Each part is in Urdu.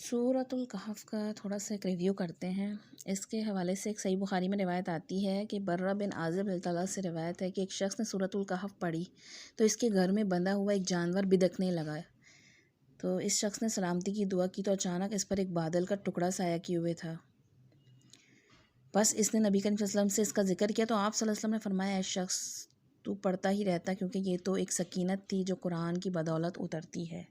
سورۃ الکہف کا تھوڑا سا ایک ریویو کرتے ہیں۔ اس کے حوالے سے ایک صحیح بخاری میں روایت آتی ہے کہ برہ بن عازب رضی اللہ سے روایت ہے کہ ایک شخص نے سورۃ الکہف پڑھی تو اس کے گھر میں بندھا ہوا ایک جانور بدکنے لگا۔ تو اس شخص نے سلامتی کی دعا کی تو اچانک اس پر ایک بادل کا ٹکڑا سایہ کیے ہوئے تھا۔ بس اس نے نبی کریم صلی اللہ علیہ وسلم سے اس کا ذکر کیا تو آپ صلی اللہ علیہ وسلم نے فرمایا، اے شخص تو پڑھتا ہی رہتا کیونکہ یہ تو ایک سکینت تھی جو قرآن کی بدولت اترتی ہے۔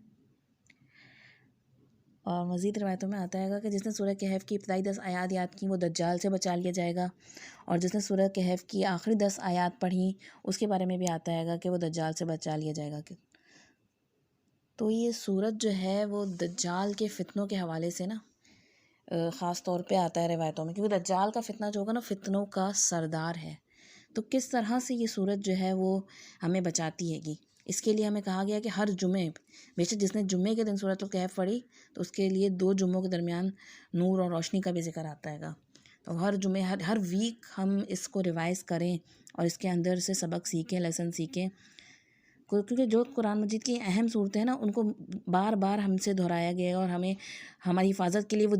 اور مزید روایتوں میں آتا ہے کہ جس نے سورہ کہف کی ابتدائی 10 آیات یاد کی وہ دجال سے بچا لیا جائے گا، اور جس نے سورہ کہف کی آخری 10 آیات پڑھی اس کے بارے میں بھی آتا ہے کہ وہ دجال سے بچا لیا جائے گا۔ تو یہ سورت جو ہے وہ دجال کے فتنوں کے حوالے سے نا خاص طور پہ آتا ہے روایتوں میں، کیونکہ دجال کا فتنہ جو ہوگا نا فتنوں کا سردار ہے۔ تو کس طرح سے یہ سورت جو ہے وہ ہمیں بچاتی ہے گی، اس کے لیے ہمیں کہا گیا کہ ہر جمعے بے شک جس نے جمعے کے دن سورۃ الکہف پڑھی تو اس کے لیے 2 جمعوں کے درمیان نور اور روشنی کا بھی ذکر آتا ہے گا۔ تو ہر جمعے ہر ویک ہم اس کو ریوائز کریں اور اس کے اندر سے سبق سیکھیں، لیسن سیکھیں، کیونکہ جو قرآن مجید کی اہم صورتیں ہیں نا ان کو بار بار ہم سے دہرایا گیا ہے اور ہمیں ہماری حفاظت کے لیے وہ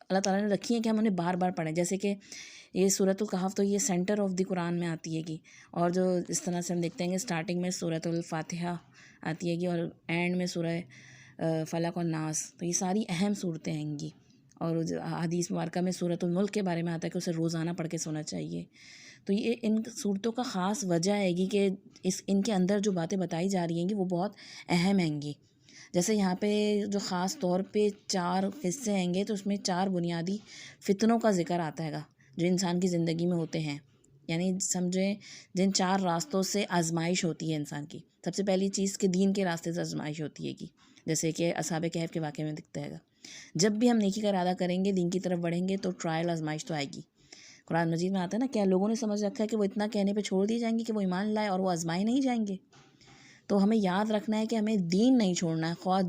اللہ تعالیٰ نے رکھی ہیں کہ ہم انہیں بار بار پڑھیں۔ جیسے کہ یہ سورۃ الکہف تو یہ سینٹر آف دی قرآن میں آتی ہے گی، اور جو اس طرح سے ہم دیکھتے ہیں کہ اسٹارٹنگ میں سورۃ الفاتحہ آتی ہے گی اور اینڈ میں سورہ فلق اور ناس، تو یہ ساری اہم صورتیں ہیں گی۔ اور حدیث مبارکہ میں سورۃ الملک کے بارے میں آتا ہے کہ اسے روزانہ پڑھ کے سونا چاہیے۔ تو یہ ان صورتوں کا خاص وجہ ہے گی کہ ان کے اندر جو باتیں بتائی جا رہی ہیں گی وہ بہت اہم ہیں گی۔ جیسے یہاں پہ جو خاص طور پہ 4 حصے ہیں گے تو اس میں 4 بنیادی فتنوں کا ذکر آتا ہے گا جو انسان کی زندگی میں ہوتے ہیں، یعنی سمجھیں جن 4 راستوں سے آزمائش ہوتی ہے انسان کی۔ سب سے پہلی چیز کہ دین کے راستے سے آزمائش ہوتی ہے گی، جیسے کہ اصحاب کہف کے واقعے میں دکھتا ہے گا۔ جب بھی ہم نیکی کا ارادہ کریں گے، دین کی طرف بڑھیں گے تو ٹرائل آزمائش تو آئے گی۔ قرآن مجید میں آتا ہے نا، کیا لوگوں نے سمجھ رکھا ہے کہ وہ اتنا کہنے پہ چھوڑ دیے جائیں گے کہ وہ ایمان لائے اور وہ آزمائے نہیں جائیں گے؟ تو ہمیں یاد رکھنا ہے کہ ہمیں دین نہیں چھوڑنا ہے، خواہ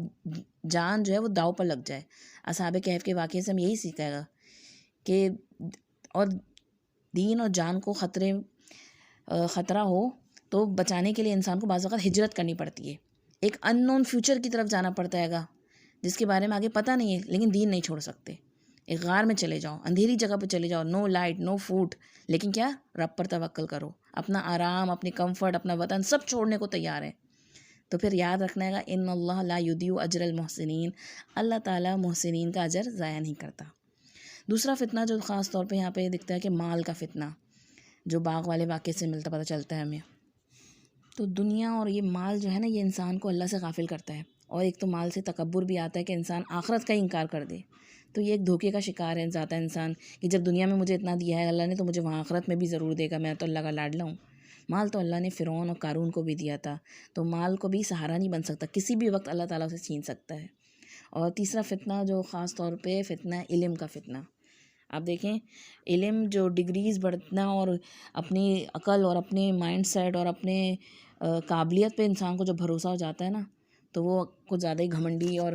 جان جو ہے وہ داؤ پر لگ جائے۔ اصحاب کہف کے واقعے سے ہم یہی سیکھا گا کہ اور دین اور جان کو خطرہ ہو تو بچانے کے لیے انسان کو بعض وقت ہجرت کرنی پڑتی ہے، ایک ان نون فیوچر کی طرف جانا پڑتا ہے گا جس کے بارے میں آگے پتہ نہیں ہے، لیکن دین نہیں چھوڑ سکتے۔ ایک غار میں چلے جاؤ، اندھیری جگہ پہ چلے جاؤ، نو لائٹ نو فوڈ، لیکن کیا رب پر توکل کرو، اپنا آرام، اپنی کمفرٹ، اپنا وطن سب چھوڑنے کو تیار ہے۔ تو پھر یاد رکھنا ہے گا ان اللہ لا یضیع اجر المحسنین، اللہ تعالیٰ محسنین کا اجر ضائع نہیں کرتا۔ دوسرا فتنہ جو خاص طور پہ یہاں پہ دکھتا ہے کہ مال کا فتنہ، جو باغ والے واقعے سے پتہ چلتا ہے ہمیں۔ تو دنیا اور یہ مال جو ہے نا یہ انسان کو اللہ سے غافل کرتا ہے، اور ایک تو مال سے تکبر بھی آتا ہے کہ انسان آخرت کا ہی انکار کر دے، تو یہ ایک دھوکے کا شکار ہے ذاتا انسان کہ جب دنیا میں مجھے اتنا دیا ہے اللہ نے تو مجھے وہاں آخرت میں بھی ضرور دے گا، میں تو اللہ کا لاڈلا ہوں۔ مال تو اللہ نے فرعون اور قارون کو بھی دیا تھا، تو مال کو بھی سہارا نہیں بن سکتا، کسی بھی وقت اللہ تعالیٰ اسے چھین سکتا ہے۔ اور تیسرا فتنہ جو خاص طور پہ فتنہ علم کا فتنہ، آپ دیکھیں علم جو ڈگریز بڑھنا اور اپنی عقل اور اپنے مائنڈ سیٹ اور اپنے قابلیت پہ انسان کو جب بھروسہ ہو جاتا ہے نا تو وہ کچھ زیادہ ہی گھمنڈی اور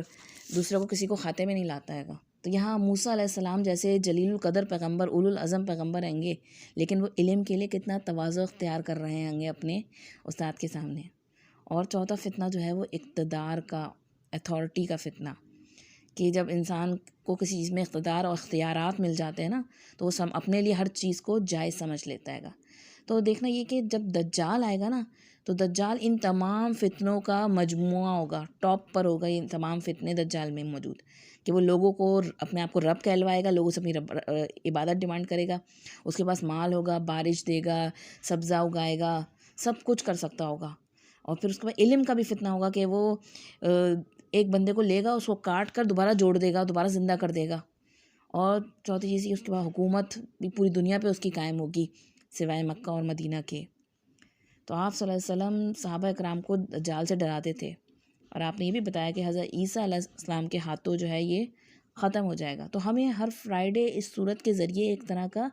دوسروں کو کسی کو کھاتے میں نہیں لاتا ہے گا۔ تو یہاں موسیٰ علیہ السلام جیسے جلیل القدر پیغمبر، اولو العزم پیغمبر ہیں گے، لیکن وہ علم کے لیے کتنا تواضع اختیار کر رہے ہیں گے اپنے استاد کے سامنے۔ اور چوتھا فتنہ جو ہے وہ اقتدار کا، اتھارٹی کا فتنہ، کہ جب انسان کو کسی چیز میں اقتدار اور اختیارات مل جاتے ہیں نا تو وہ اپنے لیے ہر چیز کو جائز سمجھ لیتا ہے گا۔ تو دیکھنا یہ کہ جب دجال آئے گا نا تو دجال ان تمام فتنوں کا مجموعہ ہوگا، ٹاپ پر ہوگا یہ تمام فتنے دجال میں موجود، کہ وہ لوگوں کو اپنے آپ کو رب کہلوائے گا، لوگوں سے اپنی عبادت ڈیمانڈ کرے گا، اس کے پاس مال ہوگا، بارش دے گا، سبزہ اگائے گا، سب کچھ کر سکتا ہوگا۔ اور پھر اس کے بعد علم کا بھی فتنہ ہوگا کہ وہ ایک بندے کو لے گا، اس کو کاٹ کر دوبارہ جوڑ دے گا، دوبارہ زندہ کر دے گا۔ اور چوتھی چیز یہ اس کے بعد حکومت بھی پوری دنیا پہ اس کی قائم ہوگی سوائے مکہ اور مدینہ کے۔ تو آپ صلی اللہ علیہ وسلم صحابہ اکرام کو دجال سے ڈراتے تھے، اور آپ نے یہ بھی بتایا کہ حضرت عیسیٰ علیہ السلام کے ہاتھوں جو ہے یہ ختم ہو جائے گا۔ تو ہمیں ہر فرائیڈے اس صورت کے ذریعے ایک طرح کا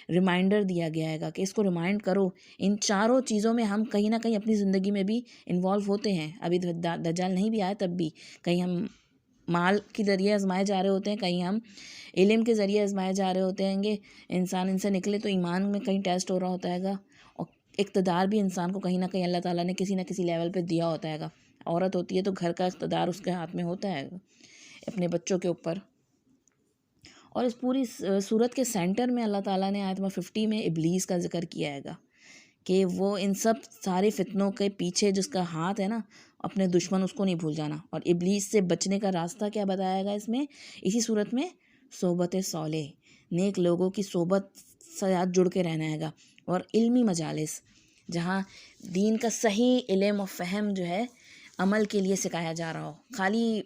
ریمائنڈر دیا گیا ہے گا کہ اس کو ریمائنڈ کرو، ان چاروں چیزوں میں ہم کہیں نہ کہیں اپنی زندگی میں بھی انوالو ہوتے ہیں۔ ابھی دجال نہیں بھی آیا تب بھی کہیں ہم مال کے ذریعے آزمائے جا رہے ہوتے ہیں، کہیں ہم علم کے ذریعے آزمائے جا رہے ہوتے ہیں گے، انسان ان سے نکلے تو ایمان میں کہیں ٹیسٹ ہو رہا ہوتا ہے گا، اور اقتدار بھی انسان کو کہیں نہ کہیں اللہ تعالیٰ نے کسی نہ کسی لیول پہ دیا ہوتا ہے گا۔ عورت ہوتی ہے تو گھر کا اقتدار اس کے ہاتھ میں ہوتا ہے گا، اپنے بچوں کے اوپر. اور اس پوری صورت کے سینٹر میں اللہ تعالیٰ نے آیت نمبر 50 میں ابلیس کا ذکر کیا ہے گا کہ وہ ان سب سارے فتنوں کے پیچھے جس کا ہاتھ ہے نا، اپنے دشمن اس کو نہیں بھول جانا. اور ابلیس سے بچنے کا راستہ کیا بتایا گا اس میں، اسی صورت میں صحبت صالح، نیک لوگوں کی صحبت سے جڑ کے رہنا ہے گا. اور علمی مجالس جہاں دین کا صحیح علم و فہم جو ہے عمل کے لیے سکھایا جا رہا ہو، خالی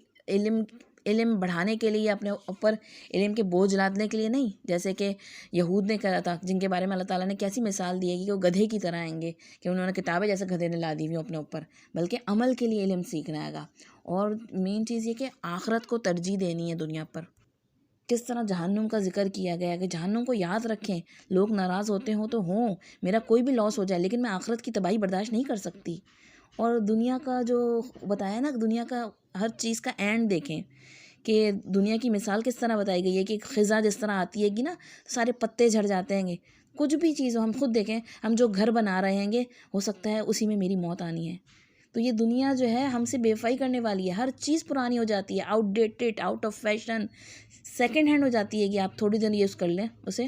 علم بڑھانے کے لیے، اپنے اوپر علم کے بوجھ لادنے کے لیے نہیں. جیسے کہ یہود نے کہا تھا، جن کے بارے میں اللہ تعالیٰ نے کیسی مثال دی ہے کہ وہ گدھے کی طرح آئیں گے، کہ انہوں نے کتابیں جیسے گدھے نے لا دی ہوئی اپنے اوپر، بلکہ عمل کے لیے علم سیکھنا ہے گا. اور مین چیز یہ کہ آخرت کو ترجیح دینی ہے دنیا پر. کس طرح جہنم کا ذکر کیا گیا کہ جہنم کو یاد رکھیں. لوگ ناراض ہوتے ہوں تو ہوں، میرا کوئی بھی لاس ہو جائے، لیکن میں آخرت کی تباہی برداشت نہیں کر سکتی. اور دنیا کا جو بتایا نا، دنیا کا ہر چیز کا اینڈ دیکھیں کہ دنیا کی مثال کس طرح بتائی گئی ہے کہ خزاں جس طرح آتی ہے گی نا، سارے پتے جھڑ جاتے ہیں گے. کچھ بھی چیز ہو، ہم خود دیکھیں، ہم جو گھر بنا رہے ہیں گے، ہو سکتا ہے اسی میں میری موت آنی ہے. تو یہ دنیا جو ہے ہم سے بے وفائی کرنے والی ہے. ہر چیز پرانی ہو جاتی ہے، outdated, out of fashion, second hand ہو جاتی ہے کہ آپ تھوڑی دیر یوز کر لیں اسے.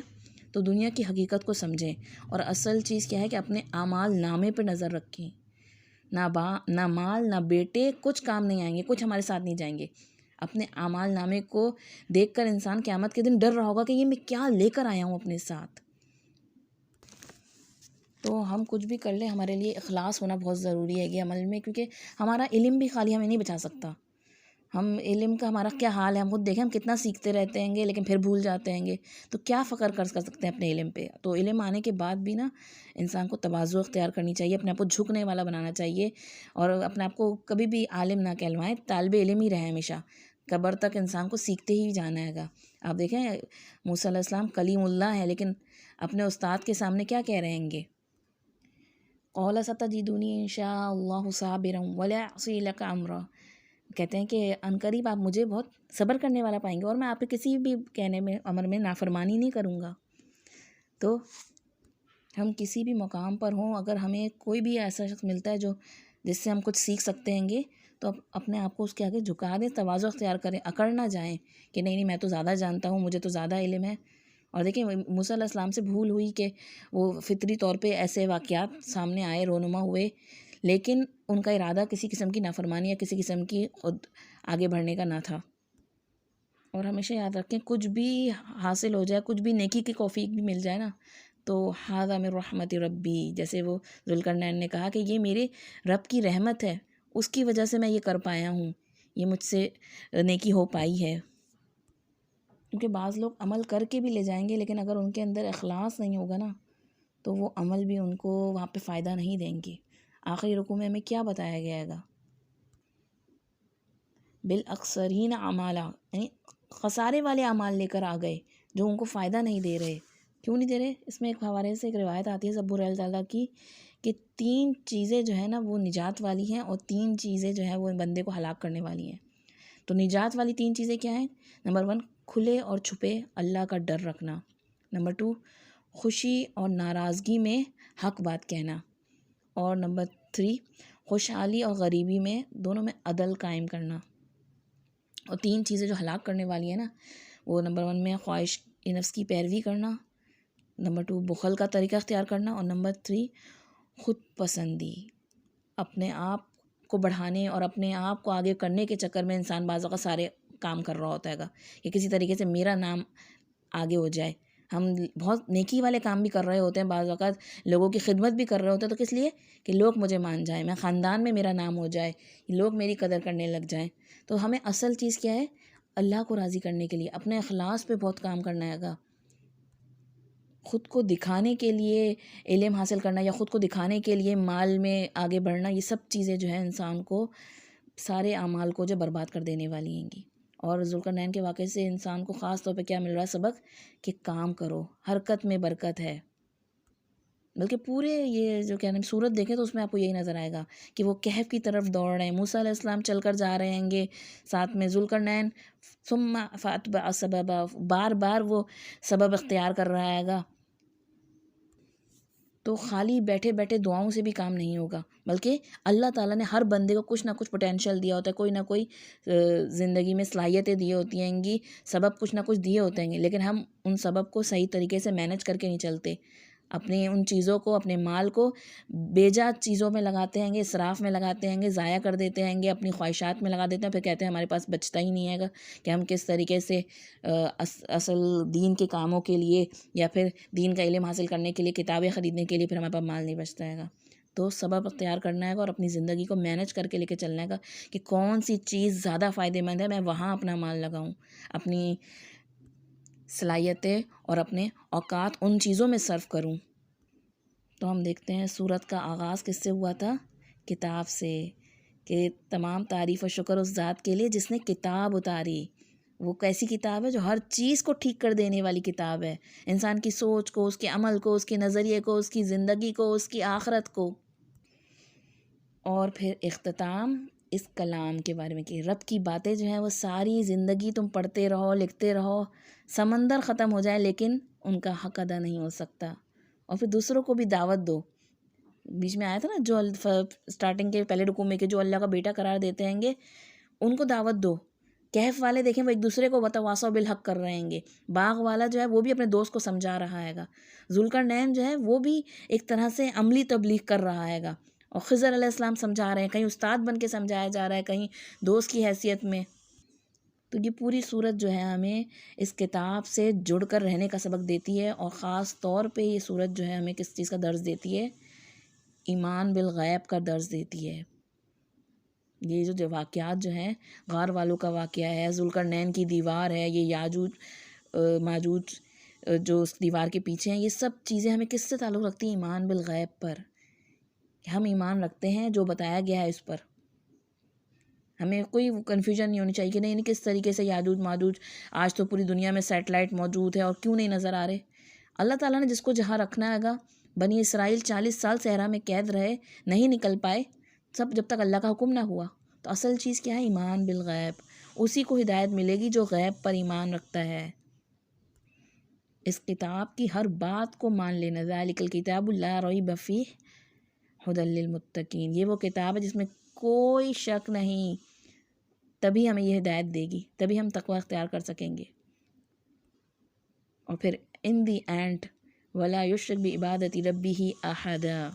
تو دنیا کی حقیقت کو سمجھیں. اور اصل چیز کیا ہے کہ اپنے اعمال نامے پہ نظر رکھیں. نہ مال نہ بیٹے کچھ کام نہیں آئیں گے، کچھ ہمارے ساتھ نہیں جائیں گے. اپنے اعمال نامے کو دیکھ کر انسان قیامت کے دن ڈر رہا ہوگا کہ یہ میں کیا لے کر آیا ہوں اپنے ساتھ. تو ہم کچھ بھی کر لیں، ہمارے لیے اخلاص ہونا بہت ضروری ہے یہ عمل میں، کیونکہ ہمارا علم بھی خالی ہمیں نہیں بچا سکتا. ہم علم کا ہمارا کیا حال ہے، ہم خود دیکھیں، ہم کتنا سیکھتے رہتے ہیں گے لیکن پھر بھول جاتے ہیں گے. تو کیا فخر کر سکتے ہیں اپنے علم پہ. تو علم آنے کے بعد بھی نا انسان کو تواضع اختیار کرنی چاہیے، اپنے آپ کو جھکنے والا بنانا چاہیے، اور اپنے آپ کو کبھی بھی عالم نہ کہلوائیں، طالب علم ہی رہیں ہمیشہ. قبر تک انسان کو سیکھتے ہی جانا ہے گا. آپ دیکھیں موسیٰ علیہ السلام کلیم اللہ ہے، لیکن اپنے استاد کے سامنے کیا کہہ رہے ہیں گے، قَالَ سَتَجِدُنِي إِن شَاءَ اللَّهُ صَابِرًا وَلَا أَعْصِي لَكَ أَمْرًا. کہتے ہیں کہ عنقریب آپ مجھے بہت صبر کرنے والا پائیں گے، اور میں آپ کے کسی بھی کہنے میں، امر میں نافرمانی نہیں کروں گا. تو ہم کسی بھی مقام پر ہوں، اگر ہمیں کوئی بھی ایسا شخص ملتا ہے جس سے ہم کچھ سیکھ سکتے ہیں گے، تو اپنے آپ کو اس کے آگے جھکا دیں، تواضع اختیار کریں، اکڑ نہ جائیں کہ نہیں میں تو زیادہ جانتا ہوں، مجھے تو زیادہ علم ہے. اور دیکھیں موسیٰ علیہ السلام سے بھول ہوئی کہ وہ فطری طور پہ ایسے واقعات سامنے آئے، رونما ہوئے، لیکن ان کا ارادہ کسی قسم کی نافرمانی یا کسی قسم کی خود آگے بڑھنے کا نہ تھا. اور ہمیشہ یاد رکھیں، کچھ بھی حاصل ہو جائے، کچھ بھی نیکی کی توفیق بھی مل جائے نا، تو ھذا من رحمت ربی، جیسے وہ ذوالقرنین نے کہا کہ یہ میرے رب کی رحمت ہے، اس کی وجہ سے میں یہ کر پایا ہوں، یہ مجھ سے نیکی ہو پائی ہے. کیونکہ بعض لوگ عمل کر کے بھی لے جائیں گے، لیکن اگر ان کے اندر اخلاص نہیں ہوگا نا، تو وہ عمل بھی ان کو وہاں پہ فائدہ نہیں دیں گے. آخری رکوع میں ہمیں کیا بتایا گیا ہے گا، بالاکثرین اعمالا، یعنی خسارے والے اعمال لے کر آ گئے جو ان کو فائدہ نہیں دے رہے. کیوں نہیں دے رہے؟ اس میں ایک حوالے سے ایک روایت آتی ہے ابو ہریرہ تعالیٰ کی، کہ 3 چیزیں جو ہے نا وہ نجات والی ہیں، اور 3 چیزیں جو ہیں وہ بندے کو ہلاک کرنے والی ہیں. تو نجات والی 3 چیزیں کیا ہیں؟ نمبر 1 کھلے اور چھپے اللہ کا ڈر رکھنا. نمبر 2 خوشی اور ناراضگی میں حق بات کہنا. اور نمبر 3 خوشحالی اور غریبی میں، دونوں میں عدل قائم کرنا. اور 3 چیزیں جو ہلاک کرنے والی ہیں نا، وہ نمبر 1 میں خواہش نفس کی پیروی کرنا، نمبر 2 بخل کا طریقہ اختیار کرنا، اور نمبر 3 خود پسندی. اپنے آپ کو بڑھانے اور اپنے آپ کو آگے کرنے کے چکر میں انسان بعض اوقات سارے کام کر رہا ہوتا ہے گا کہ کسی طریقے سے میرا نام آگے ہو جائے. ہم بہت نیکی والے کام بھی کر رہے ہوتے ہیں، بعض اوقات لوگوں کی خدمت بھی کر رہے ہوتے ہیں، تو کس لیے کہ لوگ مجھے مان جائیں، میں خاندان میں میرا نام ہو جائے، لوگ میری قدر کرنے لگ جائیں. تو ہمیں اصل چیز کیا ہے؟ اللہ کو راضی کرنے کے لیے اپنے اخلاص پہ بہت کام کرنا ہے گا. خود کو دکھانے کے لیے علم حاصل کرنا یا خود کو دکھانے کے لیے مال میں آگے بڑھنا، یہ سب چیزیں جو ہیں انسان کو سارے اعمال کو جو برباد کر دینے والی ہیں گی. اور ذوالقرنین کے واقعے سے انسان کو خاص طور پہ کیا مل رہا ہے سبق، کہ کام کرو، حرکت میں برکت ہے. بلکہ پورے یہ جو کہنا صورت دیکھیں تو اس میں آپ کو یہی نظر آئے گا کہ وہ کہف کی طرف دوڑ رہے ہیں، موسیٰ علیہ السلام چل کر جا رہے ہیں گے، ساتھ میں ذوالقرنین، ثم فاتبع سببا، بار بار وہ سبب اختیار کر رہا ہے گا. تو خالی بیٹھے بیٹھے دعاؤں سے بھی کام نہیں ہوگا، بلکہ اللہ تعالیٰ نے ہر بندے کو کچھ نہ کچھ پوٹینشیل دیا ہوتا ہے، کوئی نہ کوئی زندگی میں صلاحیتیں دی ہوتی ہیں گی، سبب کچھ نہ کچھ دیے ہوتے ہیں گے، لیکن ہم ان سبب کو صحیح طریقے سے مینج کر کے نہیں چلتے، اپنے ان چیزوں کو، اپنے مال کو بیجا چیزوں میں لگاتے ہیں گے، اسراف میں لگاتے ہیں گے، ضائع کر دیتے ہیں گے، اپنی خواہشات میں لگا دیتے ہیں، پھر کہتے ہیں ہمارے پاس بچتا ہی نہیں ہے گا کہ ہم کس طریقے سے اصل دین کے کاموں کے لیے یا پھر دین کا علم حاصل کرنے کے لیے، کتابیں خریدنے کے لیے پھر ہمارے پاس مال نہیں بچتا ہے گا۔ تو سبب اختیار کرنا ہے گا اور اپنی زندگی کو مینج کر کے لے کے چلنا ہے گا کہ کون سی چیز زیادہ فائدہ مند ہے، میں وہاں اپنا مال لگاؤں، اپنی صلاحیتیں اور اپنے اوقات ان چیزوں میں صرف کروں۔ تو ہم دیکھتے ہیں سورت کا آغاز کس سے ہوا تھا؟ کتاب سے، کہ تمام تعریف و شکر اس ذات کے لیے جس نے کتاب اتاری۔ وہ کیسی کتاب ہے؟ جو ہر چیز کو ٹھیک کر دینے والی کتاب ہے، انسان کی سوچ کو، اس کے عمل کو، اس کے نظریے کو، اس کی زندگی کو، اس کی آخرت کو۔ اور پھر اختتام اس کلام کے بارے میں کہ رب کی باتیں جو ہیں وہ ساری زندگی تم پڑھتے رہو، لکھتے رہو، سمندر ختم ہو جائے لیکن ان کا حق ادا نہیں ہو سکتا۔ اور پھر دوسروں کو بھی دعوت دو۔ بیچ میں آیا تھا نا جو اسٹارٹنگ کے پہلے رکوع میں کہ جو اللہ کا بیٹا قرار دیتے ہیں گے ان کو دعوت دو۔ کہف والے دیکھیں وہ ایک دوسرے کو وتواصوا بالحق کر رہے ہیں گے، باغ والا جو ہے وہ بھی اپنے دوست کو سمجھا رہا ہے گا، ذوالقرنین جو ہے وہ بھی ایک طرح سے عملی تبلیغ کر رہا ہے گا، اور خضر علیہ السلام سمجھا رہے ہیں، کہیں استاد بن کے سمجھایا جا رہا ہے، کہیں دوست کی حیثیت میں۔ تو یہ پوری صورت جو ہے ہمیں اس کتاب سے جڑ کر رہنے کا سبق دیتی ہے، اور خاص طور پہ یہ صورت جو ہے ہمیں کس چیز کا درس دیتی ہے؟ ایمان بالغیب کا درس دیتی ہے۔ یہ جو واقعات جو ہیں، غار والوں کا واقعہ ہے، ذوالقرنین کی دیوار ہے، یہ یاجوج ماجوج جو اس دیوار کے پیچھے ہیں، یہ سب چیزیں ہمیں کس سے تعلق رکھتی ہیں؟ ایمان بالغیب پر۔ ہم ایمان رکھتے ہیں جو بتایا گیا ہے اس پر، ہمیں کوئی کنفیوژن نہیں ہونی چاہیے کہ نہیں کس طریقے سے یاجوج ماجوج، آج تو پوری دنیا میں سیٹلائٹ موجود ہے اور کیوں نہیں نظر آ رہے۔ اللہ تعالیٰ نے جس کو جہاں رکھنا ہے گا، بنی اسرائیل 40 سال صحرا میں قید رہے، نہیں نکل پائے، سب جب تک اللہ کا حکم نہ ہوا۔ تو اصل چیز کیا ہے؟ ایمان بالغیب۔ اسی کو ہدایت ملے گی جو غیب پر ایمان رکھتا ہے۔ اس کتاب کی ہر بات کو مان لینا، ذالک الکتاب لا ریب فیہ ھدی للمتقین، یہ وہ کتاب ہے جس میں کوئی شک نہیں، تبھی ہمیں یہ ہدایت دے گی، تبھی ہم تقوی اختیار کر سکیں گے۔ اور پھر ان دی اینڈ ولا یشرک بعبادۃ ربہ احدا،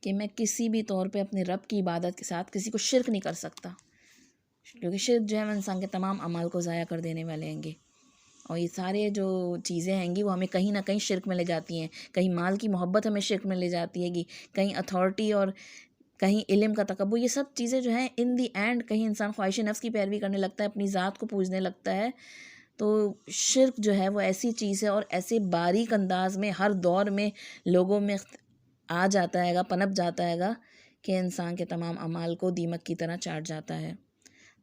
کہ میں کسی بھی طور پہ اپنے رب کی عبادت کے ساتھ کسی کو شرک نہیں کر سکتا، کیونکہ شرک جو ہے انسان کے تمام اعمال کو ضائع کر دینے والے ہیں گے، اور یہ سارے جو چیزیں ہیں گی وہ ہمیں کہیں نہ کہیں شرک میں لے جاتی ہیں، کہیں مال کی محبت ہمیں شرک میں لے جاتی ہے گی، کہیں اتھارٹی اور کہیں علم کا تکبر، یہ سب چیزیں جو ہیں ان دی اینڈ کہیں انسان خواہش نفس کی پیروی کرنے لگتا ہے، اپنی ذات کو پوجنے لگتا ہے۔ تو شرک جو ہے وہ ایسی چیز ہے اور ایسے باریک انداز میں ہر دور میں لوگوں میں آ جاتا ہے گا، پنپ جاتا ہے گا کہ انسان کے تمام اعمال کو دیمک کی طرح چاٹ جاتا ہے۔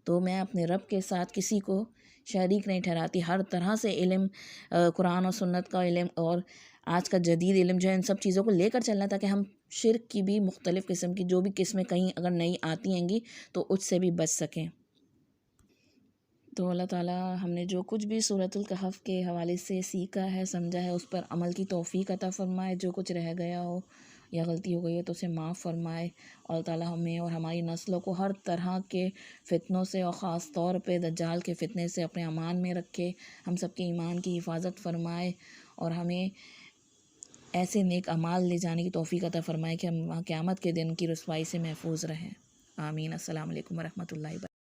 تو میں اپنے رب کے ساتھ کسی کو شریک نہیں ٹھہراتی، ہر طرح سے علم، قرآن و سنت کا علم اور آج کا جدید علم جو ہے ان سب چیزوں کو لے کر چلنا، تاکہ ہم شرک کی بھی مختلف قسم کی جو بھی قسمیں کہیں اگر نئی آتی ہیں گی تو اس سے بھی بچ سکیں۔ تو اللہ تعالیٰ ہم نے جو کچھ بھی سورۃ الکہف کے حوالے سے سیکھا ہے، سمجھا ہے، اس پر عمل کی توفیق عطا فرمائے، جو کچھ رہ گیا ہو یا غلطی ہو گئی ہے تو اسے معاف فرمائے، اور تعالیٰ ہمیں اور ہماری نسلوں کو ہر طرح کے فتنوں سے اور خاص طور پہ دجال کے فتنے سے اپنے امان میں رکھے، ہم سب کے ایمان کی حفاظت فرمائے، اور ہمیں ایسے نیک اعمال لے جانے کی توفیق عطا فرمائے کہ ہم قیامت کے دن کی رسوائی سے محفوظ رہیں۔ آمین۔ السلام علیکم ورحمۃ اللہ وبرکاتہ۔